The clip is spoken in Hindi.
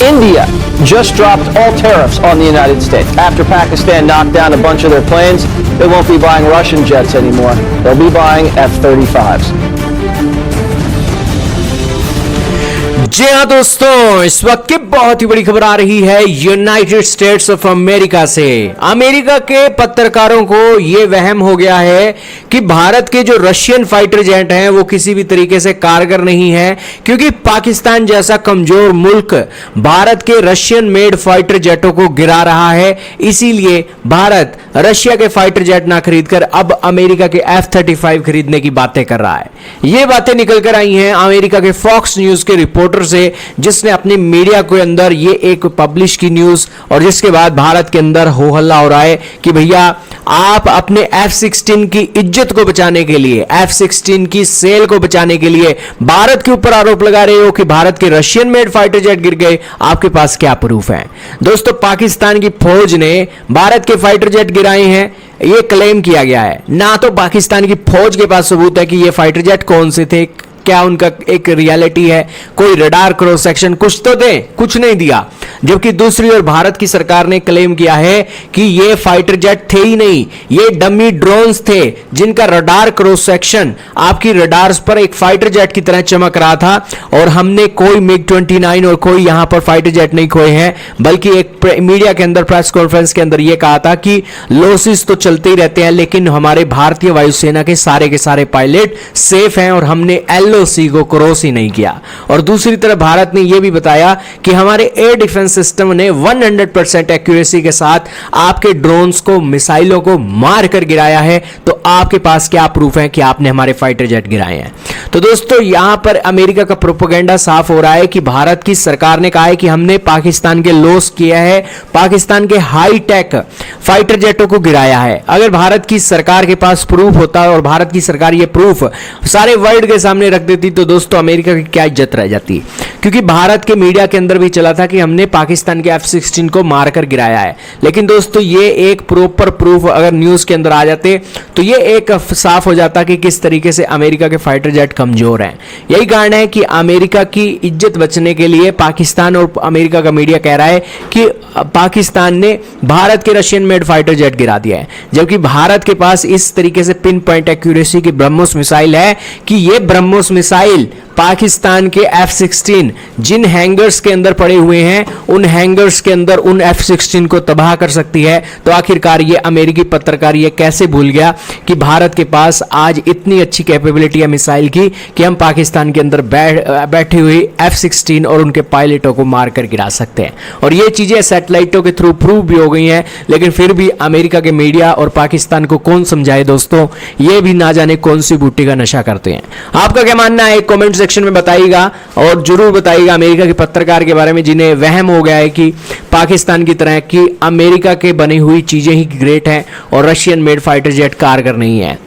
India just dropped all tariffs on the United States. After Pakistan knocked down a bunch of their planes, they won't be buying Russian jets anymore. They'll be buying F-35s. जी हाँ दोस्तों, इस वक्त की बहुत ही बड़ी खबर आ रही है यूनाइटेड स्टेट्स ऑफ अमेरिका से। अमेरिका के पत्रकारों को यह वहम हो गया है कि भारत के जो रशियन फाइटर जेट हैं वो किसी भी तरीके से कारगर नहीं है, क्योंकि पाकिस्तान जैसा कमजोर मुल्क भारत के रशियन मेड फाइटर जेटों को गिरा रहा है। इसीलिए भारत रशिया के फाइटर जेट ना खरीदकर अब अमेरिका के F-35 खरीदने की बातें कर रहा है। ये बातें निकलकर आई हैं अमेरिका के फॉक्स न्यूज के रिपोर्टर से, जिसने अपनी मीडिया के अंदर ये एक पब्लिश की न्यूज, और जिसके बाद भारत के अंदर हो हल्ला हो रहा है कि भैया आप अपने F-16 की इज्जत को बचाने के लिए, F-16 की सेल को बचाने के लिए भारत के ऊपर आरोप लगा रहे हो कि भारत के रशियन मेड फाइटर जेट गिर गए। आपके पास क्या प्रूफ है? दोस्तों, पाकिस्तान की फौज ने भारत के फाइटर जेट गिराए हैं, ये क्लेम किया गया है। ना तो पाकिस्तान की फौज के पास सबूत है कि ये फाइटर जेट कौन से थे, क्या उनका एक रियलिटी है, कोई रडार क्रॉस सेक्शन कुछ तो दे, कुछ नहीं दिया। जबकि दूसरी ओर भारत की सरकार ने क्लेम किया है कि ये फाइटर जेट थे ही नहीं, ये डमी ड्रोन्स थे जिनका रडार क्रॉस सेक्शन आपकी रडार्स पर एक फाइटर जेट की तरह चमक रहा था। और हमने कोई MiG-29 और कोई यहां पर फाइटर जेट नहीं खोए हैं, बल्कि एक मीडिया के अंदर प्रेस कॉन्फ्रेंस के अंदर यह कहा था कि लॉसेस तो चलते ही रहते हैं, लेकिन हमारे भारतीय वायुसेना के सारे पायलट सेफ हैं और हमने LOC को क्रॉस ही नहीं किया। और दूसरी तरफ भारत ने यह भी बताया कि हमारे एयर डिफेंस सिस्टम ने 100% एक्यूरेसी के साथ आपके ड्रोन्स को, मिसाइलों को मार कर गिराया है। तो आपके पास क्या प्रूफ है कि आपने हमारे फाइटर जेट गिराए हैं? तो दोस्तों, यहां पर अमेरिका का प्रोपेगेंडा साफ हो रहा है कि भारत की सरकार ने कहा है कि हमने पाकिस्तान के लॉस किया है, पाकिस्तान के हाई टेक फाइटर जेटों को गिराया है। अगर भारत की सरकार के पास प्रूफ होता और भारत की सरकार ये प्रूफ सारे वर्ल्ड के सामने रख देती, तो दोस्तों अमेरिका की क्या इज्जत रह जाती? क्योंकि भारत के मीडिया के अंदर भी चला था कि हमने पाकिस्तान के F-16 को मारकर गिराया है। लेकिन दोस्तों, ये एक प्रॉपर प्रूफ अगर न्यूज के अंदर आ जाते तो ये एक साफ हो जाता कि किस तरीके से अमेरिका के फाइटर जेट कमजोर हैं। यही कारण है कि अमेरिका की इज्जत बचने के लिए पाकिस्तान और अमेरिका का मीडिया कह रहा है कि पाकिस्तान ने भारत के रशियन मेड फाइटर जेट गिरा दिया है, जबकि भारत के पास इस तरीके से पिन पॉइंट एक्यूरेसी की ब्रह्मोस मिसाइल है कि ये ब्रह्मोस मिसाइल पाकिस्तान के F-16 जिन हैंगर्स के अंदर पड़े हुए हैं, उन हैंगर्स के अंदर उन F-16 को तबाह कर सकती है। तो आखिरकार ये अमेरिकी पत्रकार ये कैसे भूल गया कि भारत के पास आज इतनी अच्छी कैपेबिलिटी है मिसाइल की कि हम पाकिस्तान के अंदर बैठी हुई F-16 और उनके पायलटों को मारकर गिरा सकते हैं। और ये चीजें सैटेलाइटों के थ्रू प्रूव भी हो गई हैं, लेकिन फिर भी अमेरिका के मीडिया और पाकिस्तान को कौन समझाए दोस्तों, ये भी ना जाने कौन सी बूटी का नशा करते हैं। आपका क्या मानना है कमेंट सेक्शन में बताइएगा, और जरूर बताइएगा अमेरिका के पत्रकार के बारे में जिन्हें वहम हो गया है कि पाकिस्तान की तरह की अमेरिका के बनी हुई चीजें ही ग्रेट हैं और रशियन मेड फाइटर जेट कारगर नहीं है।